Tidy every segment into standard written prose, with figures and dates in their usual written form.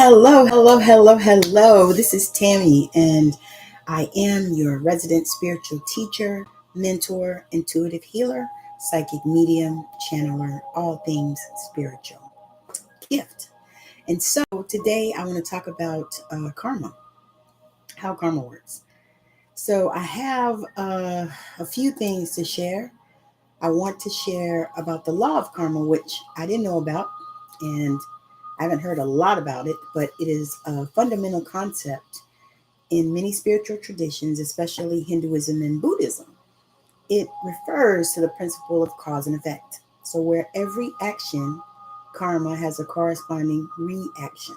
Hello, hello, hello, hello. This is Tammy, and I am your resident spiritual teacher, mentor, intuitive healer, psychic medium, channeler, all things spiritual gift. And so today I want to talk about karma, how karma works. So I have a few things to share. I want to share about the law of karma, which I didn't know about, and I haven't heard a lot about it, but it is a fundamental concept in many spiritual traditions, especially Hinduism and Buddhism. It refers to the principle of cause and effect. So, where every action, karma, has a corresponding reaction.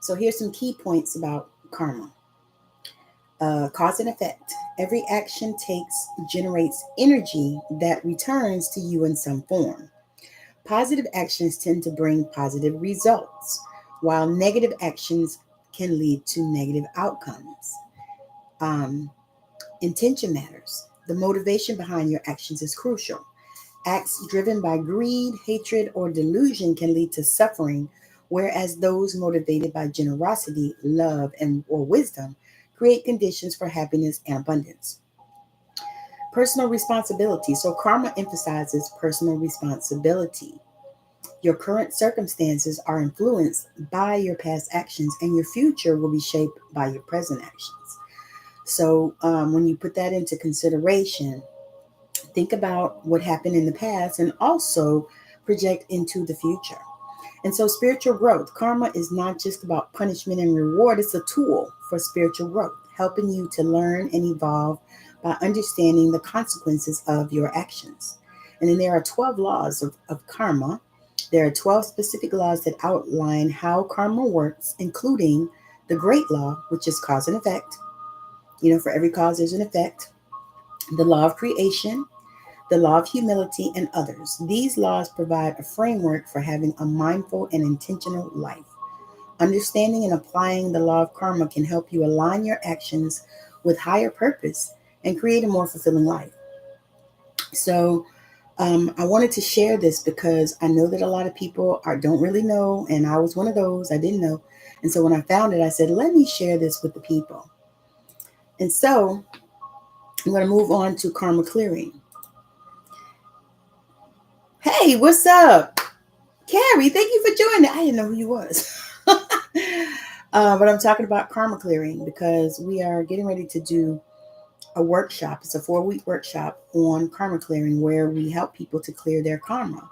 So, here's some key points about karma. Cause and effect. Every action generates energy that returns to you in some form. Positive actions tend to bring positive results, while negative actions can lead to negative outcomes. Um, Intention matters. The motivation behind your actions is crucial. Acts driven by greed, hatred, or delusion can lead to suffering, whereas those motivated by generosity, love, and or wisdom create conditions for happiness and abundance. Personal responsibility. So karma emphasizes personal responsibility. Your current circumstances are influenced by your past actions, and your future will be shaped by your present actions. So, when you put that into consideration, think about what happened in the past and also project into the future. And so, spiritual growth, karma is not just about punishment and reward, it's a tool for spiritual growth, helping you to learn and evolve by understanding the consequences of your actions. And then there are 12 laws of karma. There are 12 specific laws that outline how karma works, including the great law, which is cause and effect. You know, for every cause, there's an effect. The law of creation, the law of humility, and others. These laws provide a framework for having a mindful and intentional life. Understanding and applying the law of karma can help you align your actions with higher purpose and create a more fulfilling life. So, I wanted to share this because I know that a lot of people don't really know, and I was one of those. I didn't know, and so when I found it, I said, "Let me share this with the people." And so I'm going to move on to karma clearing. Hey, what's up, Carrie? Thank you for joining. I didn't know who you was, but I'm talking about karma clearing because we are getting ready to do a workshop. It's a 4-week workshop on karma clearing where we help people to clear their karma.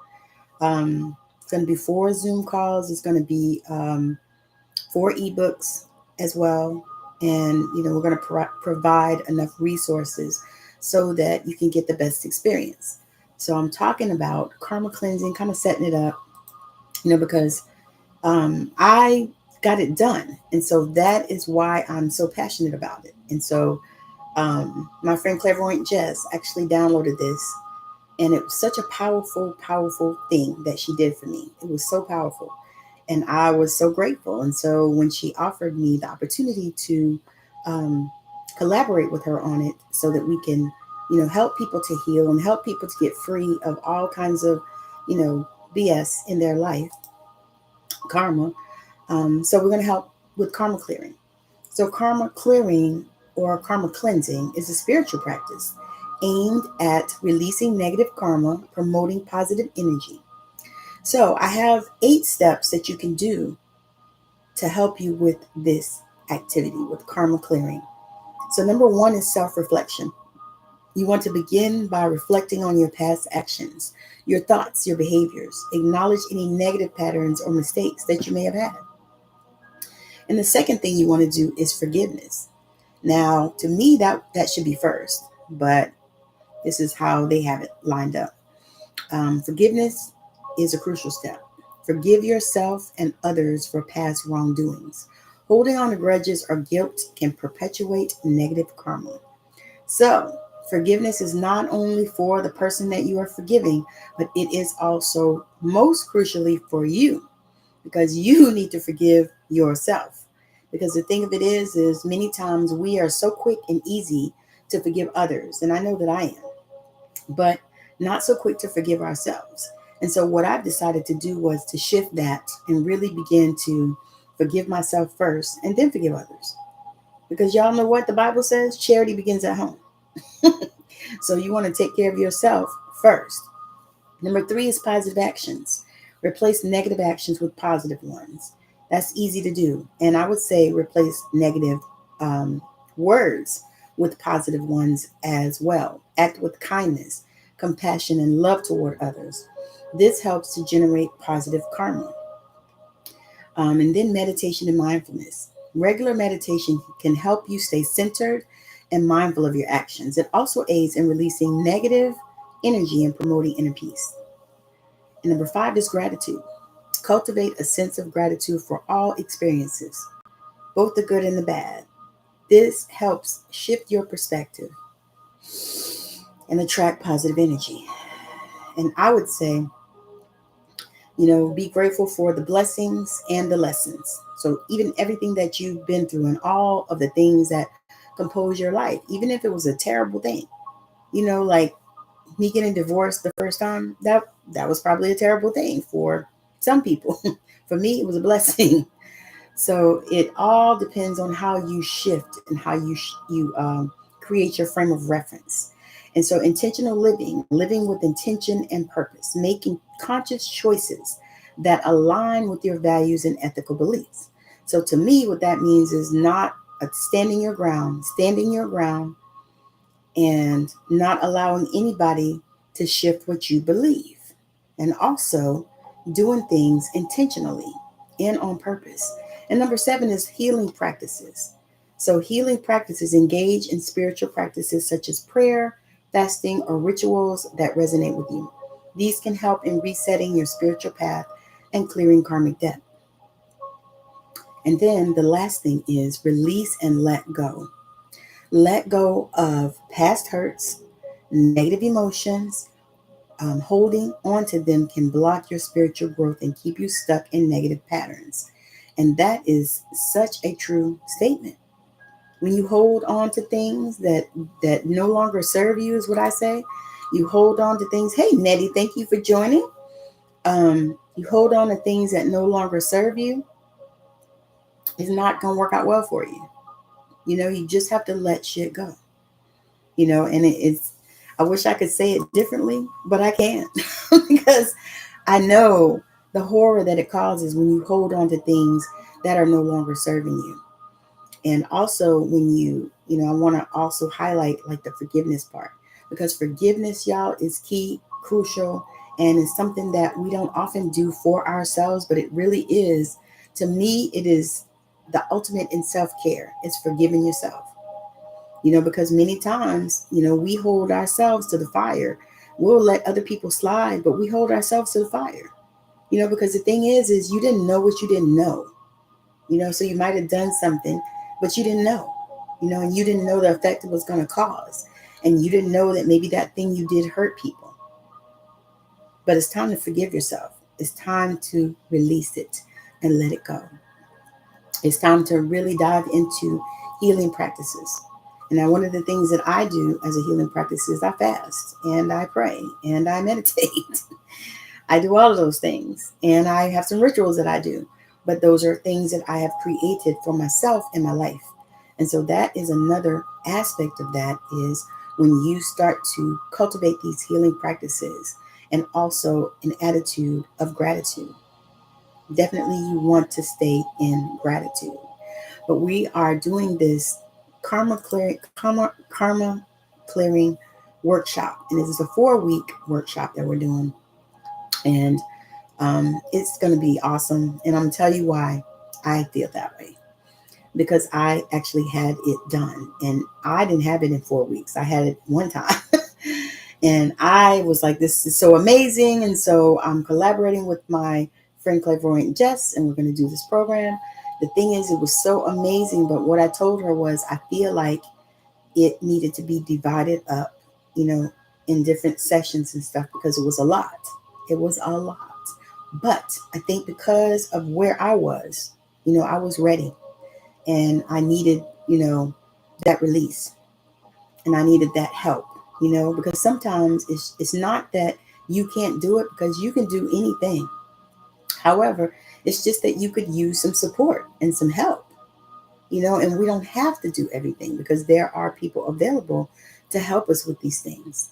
It's going to be 4 Zoom calls. It's going to be 4 ebooks as well. And, we're going to provide enough resources so that you can get the best experience. So I'm talking about karma cleansing, kind of setting it up, because I got it done. And so that is why I'm so passionate about it. And so my friend Clairvoyant Jess actually downloaded this, and it was such a powerful, powerful thing that she did for me. It was so powerful, and I was so grateful. And so when she offered me the opportunity to collaborate with her on it, so that we can, help people to heal and help people to get free of all kinds of, BS in their life, karma. So we're going to help with karma clearing. So karma clearing or karma cleansing is a spiritual practice aimed at releasing negative karma, promoting positive energy. So I have 8 steps that you can do to help you with this activity, with karma clearing. So number 1 is self-reflection. You want to begin by reflecting on your past actions, your thoughts, your behaviors. Acknowledge any negative patterns or mistakes that you may have had. And the second thing you want to do is forgiveness. Now, to me, that should be first, but this is how they have it lined up. Forgiveness is a crucial step. Forgive yourself and others for past wrongdoings. Holding on to grudges or guilt can perpetuate negative karma. So, forgiveness is not only for the person that you are forgiving, but it is also most crucially for you, because you need to forgive yourself. Because the thing of it is many times we are so quick and easy to forgive others, and I know that I am, but not so quick to forgive ourselves. And so what I've decided to do was to shift that and really begin to forgive myself first and then forgive others. Because y'all know what the Bible says? Charity begins at home. So you want to take care of yourself first. Number 3 is positive actions. Replace negative actions with positive ones. That's easy to do. And I would say replace negative words with positive ones as well. Act with kindness, compassion, and love toward others. This helps to generate positive karma. And then meditation and mindfulness. Regular meditation can help you stay centered and mindful of your actions. It also aids in releasing negative energy and promoting inner peace. And number 5 is gratitude. Cultivate a sense of gratitude for all experiences, both the good and the bad. This helps shift your perspective and attract positive energy. And I would say, be grateful for the blessings and the lessons. So even everything that you've been through and all of the things that compose your life, even if it was a terrible thing, like me getting divorced the first time, that was probably a terrible thing for some people. For me, it was a blessing. So it all depends on how you shift and how you create your frame of reference. And so intentional living with intention and purpose, making conscious choices that align with your values and ethical beliefs. So to me, what that means is not standing your ground and not allowing anybody to shift what you believe. And also doing things intentionally and on purpose. And number 7 is healing practices. So healing practices engage in spiritual practices such as prayer, fasting, or rituals that resonate with you. These can help in resetting your spiritual path and clearing karmic debt. And then the last thing is release and let go. Let go of past hurts, negative emotions. Holding on to them can block your spiritual growth and keep you stuck in negative patterns. And that is such a true statement. When you hold on to things that no longer serve you, is what I say. You hold on to things. Hey, Nettie, thank you for joining. You hold on to things that no longer serve you. It's not going to work out well for you. You just have to let shit go. And it's, I wish I could say it differently, but I can't because I know the horror that it causes when you hold on to things that are no longer serving you. And also when I want to also highlight like the forgiveness part, because forgiveness, y'all, is key, crucial, and it's something that we don't often do for ourselves, but it really is. To me, it is the ultimate in self-care. It's forgiving yourself. Because many times, we hold ourselves to the fire. We'll let other people slide, but we hold ourselves to the fire. Because the thing is you didn't know what you didn't know. So you might have done something, but you didn't know, and you didn't know the effect it was going to cause. And you didn't know that maybe that thing you did hurt people. But it's time to forgive yourself. It's time to release it and let it go. It's time to really dive into healing practices. And now one of the things that I do as a healing practice is I fast and I pray and I meditate. I do all of those things. And I have some rituals that I do. But those are things that I have created for myself in my life. And so that is another aspect of that, is when you start to cultivate these healing practices and also an attitude of gratitude. Definitely you want to stay in gratitude. But we are doing this karma clearing workshop. And this is a 4-week workshop that we're doing. And it's going to be awesome. And I'm going to tell you why I feel that way. Because I actually had it done. And I didn't have it in 4 weeks. I had it one time. And I was like, this is so amazing. And so I'm collaborating with my friend Clairvoyant Jess, and we're going to do this program. The thing is, it was so amazing. But what I told her was, I feel like it needed to be divided up, in different sessions and stuff, because it was a lot. It was a lot. But I think because of where I was, I was ready, and I needed, that release, and I needed that help, because sometimes it's not that You can't do it because you can do anything. However, it's just that you could use some support and some help, and we don't have to do everything because there are people available to help us with these things,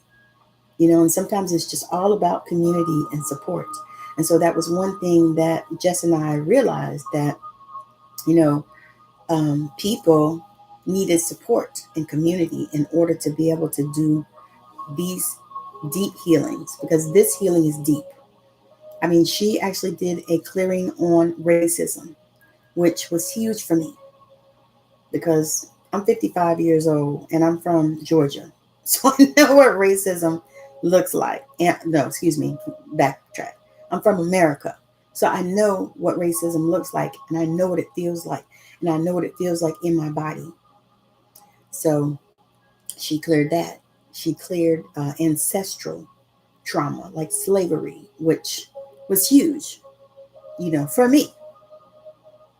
and sometimes it's just all about community and support. And so that was one thing that Jess and I realized, that, you know, people needed support and community in order to be able to do these deep healings, because this healing is deep. I mean, she actually did a clearing on racism, which was huge for me because I'm 55 years old and I'm from Georgia. So I know what racism looks like. And no, excuse me, backtrack. I'm from America. So I know what racism looks like, and I know what it feels like. And I know what it feels like in my body. So she cleared that. She cleared ancestral trauma, like slavery, which was huge, for me.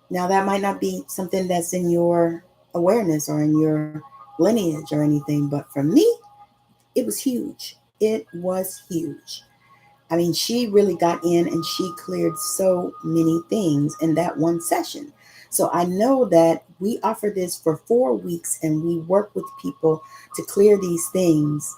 Now, that might not be something that's in your awareness or in your lineage or anything, but for me, it was huge. It was huge. I mean, she really got in and she cleared so many things in that one session. So I know that we offer this for 4 weeks and we work with people to clear these things.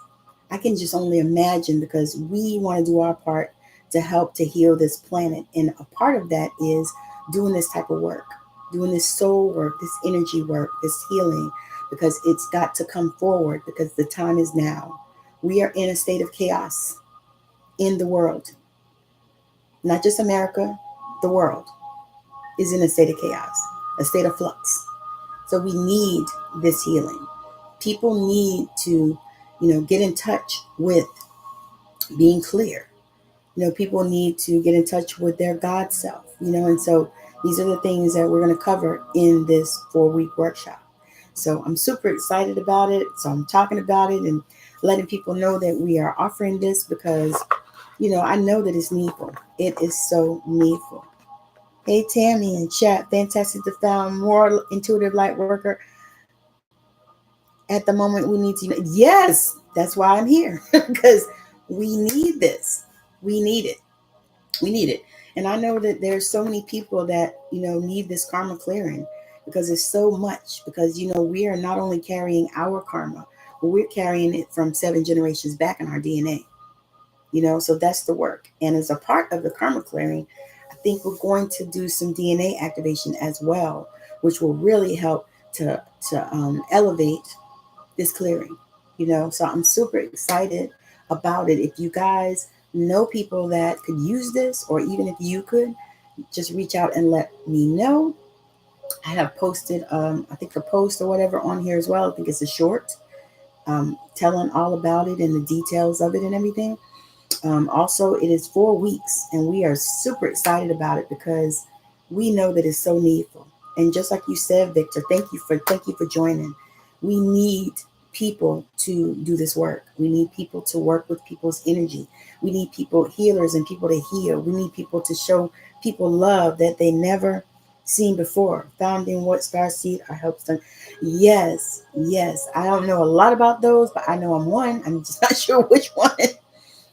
I can just only imagine, because we want to do our part to help to heal this planet. And a part of that is doing this type of work, doing this soul work, this energy work, this healing, because it's got to come forward because the time is now. We are in a state of chaos in the world, not just America, the world is in a state of chaos, a state of flux. So we need this healing. People need to, get in touch with being clear. People need to get in touch with their God self, and so these are the things that we're going to cover in this 4-week workshop. So I'm super excited about it. So I'm talking about it and letting people know that we are offering this because, I know that it's needful. It is so needful. Hey, Tammy in chat. Fantastic to found more intuitive light worker. At the moment, we need to. Yes, that's why I'm here because we need this. We need it. We need it. And I know that there's so many people that, need this karma clearing because it's so much. Because, we are not only carrying our karma, but we're carrying it from 7 generations back in our DNA. So that's the work. And as a part of the karma clearing, I think we're going to do some DNA activation as well, which will really help to elevate this clearing. So I'm super excited about it. If you guys know people that could use this, or even if you could, just reach out and let me know. I have posted, I think, a post or whatever on here as well. I think it's a short, telling all about it and the details of it and everything. Also, it is 4 weeks, and we are super excited about it because we know that it's so needful. And just like you said, Victor, thank you for joining. We need people to do this work. We need people to work with people's energy. We need people, healers, and people to heal. We need people to show people love that they never seen before. Found in what star seed or helps them. Yes, yes. I don't know a lot about those, but I know I'm one. I'm just not sure which one.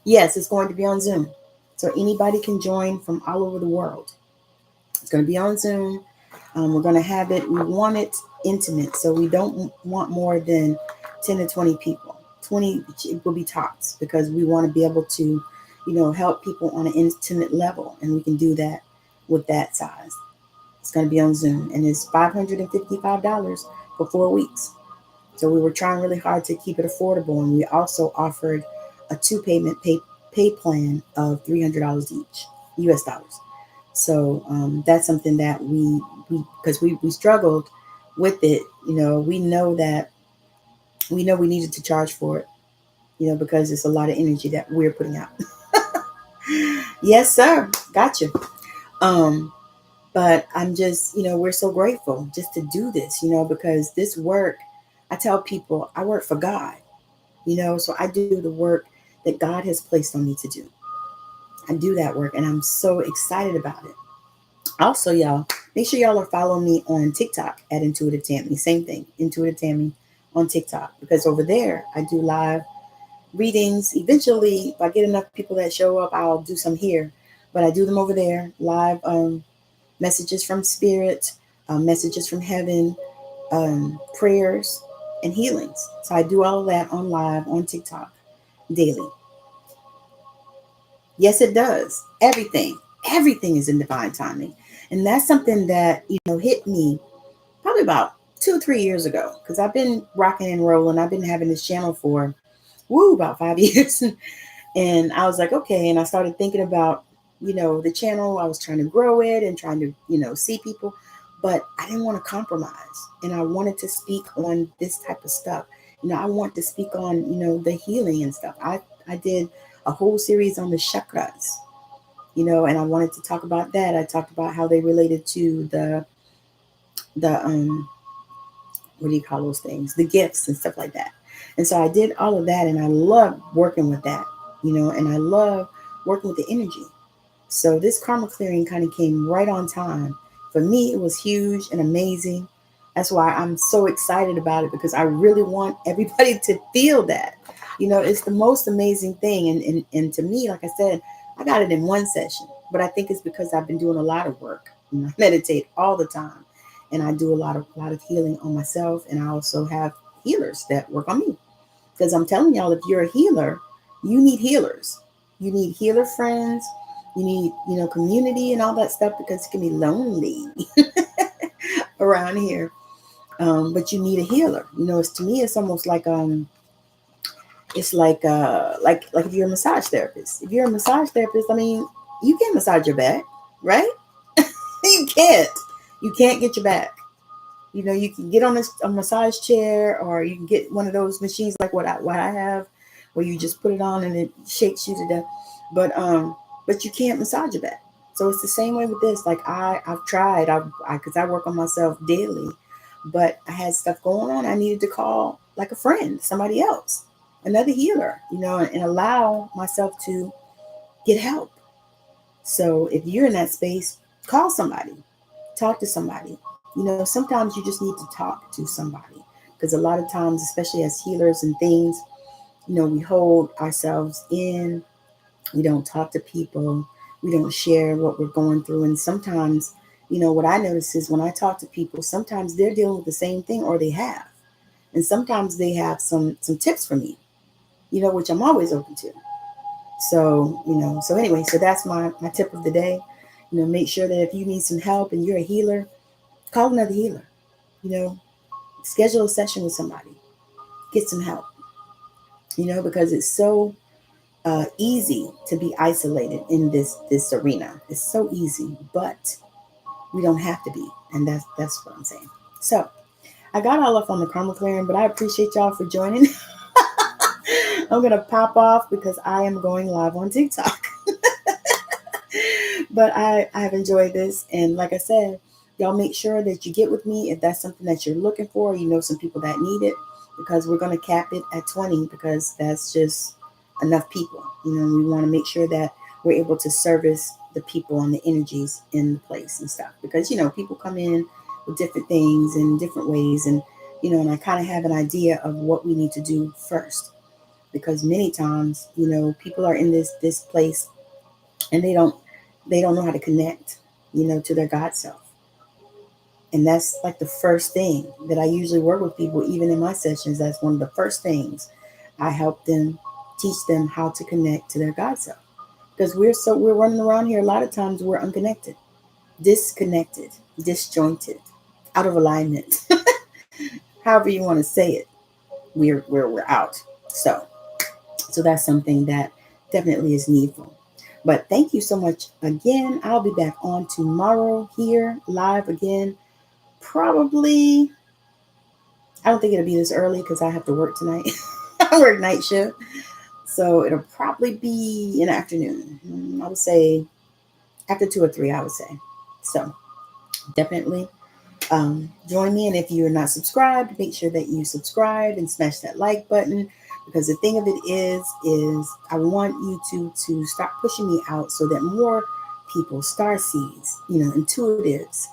Yes, it's going to be on Zoom. So anybody can join from all over the world. It's going to be on Zoom. We're going to have it, we want it intimate. So we don't want more than 10 to 20 people. 20 will be tops because we want to be able to, help people on an intimate level. And we can do that with that size. It's going to be on Zoom. And it's $555 for 4 weeks. So we were trying really hard to keep it affordable, and we also offered a 2 payment pay plan of $300 each, US dollars. So that's something that we because we struggled with it. We know we needed to charge for it. Because it's a lot of energy that we're putting out. Yes, sir. Gotcha. Um, but I'm just, we're so grateful just to do this, because this work, I tell people I work for God. So I do the work that God has placed on me to do. I do that work, and I'm so excited about it. Also, y'all, make sure y'all are following me on TikTok at Intuitive Tammy. Same thing, Intuitive Tammy on TikTok, because over there I do live readings. Eventually, if I get enough people that show up, I'll do some here. But I do them over there, live messages from spirit, messages from heaven, prayers, and healings. So I do all of that on live on TikTok daily. Yes, it does. Everything is in divine timing. And that's something that, hit me probably about 2 or 3 years ago. Because I've been rocking and rolling. I've been having this channel for, about 5 years. And I was like, okay. And I started thinking about, the channel. I was trying to grow it and trying to, see people. But I didn't want to compromise. And I wanted to speak on this type of stuff. I want to speak on, the healing and stuff. I did a whole series on the chakras, and I wanted to talk about that. I talked about how they related to the what do you call those things? The gifts and stuff like that. And so I did all of that, and I love working with that, and I love working with the energy. So this karma clearing kind of came right on time. For me, it was huge and amazing. That's why I'm so excited about it, because I really want everybody to feel that. It's the most amazing thing. And to me, like I said, I got it in one session, but I think it's because I've been doing a lot of work. I meditate all the time, and I do a lot of healing on myself. And I also have healers that work on me, because I'm telling y'all, if you're a healer, you need healers. You need healer friends. You need, community and all that stuff, because it can be lonely around here. But you need a healer. It's, to me, it's almost like it's like if you're a massage therapist. If you're a massage therapist, I mean, you can't massage your back, right? You can't. You can't get your back. You can get on a massage chair, or you can get one of those machines like what I have, where you just put it on and it shakes you to death. But you can't massage your back. So it's the same way with this. Like I've tried, because I work on myself daily, but I had stuff going on. I needed to call like a friend, somebody else, another healer, and allow myself to get help. So if you're in that space, call somebody, talk to somebody. Sometimes you just need to talk to somebody, because a lot of times, especially as healers and things, we hold ourselves in. We don't talk to people. We don't share what we're going through. And sometimes, what I notice is when I talk to people, sometimes they're dealing with the same thing, or they have. And sometimes they have some tips for me, which I'm always open to. So anyway, so that's my tip of the day. Make sure that if you need some help and you're a healer, call another healer. You know, schedule a session with somebody. Get some help. Because it's so easy to be isolated in this arena. It's so easy, but we don't have to be, and that's what I'm saying. So I got all up on the karma clearing, but I appreciate y'all for joining. I'm gonna pop off because I am going live on TikTok. But I've enjoyed this, and like I said, y'all make sure that you get with me if that's something that you're looking for. Some people that need it, because we're gonna cap it at 20, because that's just enough people. We want to make sure that we're able to service the people and the energies in the place and stuff, because people come in with different things in different ways, and I kind of have an idea of what we need to do first, because many times people are in this place, and they don't know how to connect to their God self. And that's like the first thing that I usually work with people, even in my sessions. That's one of the first things I help them, teach them how to connect to their God self. Because we're running around here, a lot of times we're unconnected, disconnected, disjointed, out of alignment. However you want to say it, we're out. So that's something that definitely is needful. But thank you so much again. I'll be back on tomorrow here live again. Probably, I don't think it'll be this early because I have to work tonight. I work night shift. So it'll probably be in the afternoon. I would say after 2 or 3, I would say. So definitely join me. And if you're not subscribed, make sure that you subscribe and smash that like button. Because the thing of it is I want to start pushing me out so that more people, starseeds, intuitives,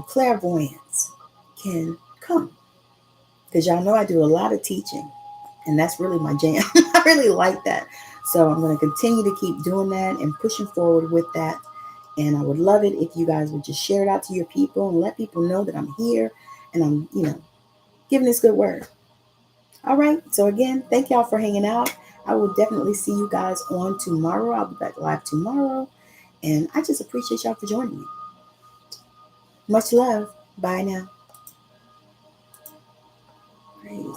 clairvoyants can come. Because y'all know I do a lot of teaching, and that's really my jam. I really like that. So I'm going to continue to keep doing that and pushing forward with that. And I would love it if you guys would just share it out to your people and let people know that I'm here and I'm, giving this good word. All right. So again, thank y'all for hanging out. I will definitely see you guys on tomorrow. I'll be back live tomorrow. And I just appreciate y'all for joining me. Much love. Bye now. Praise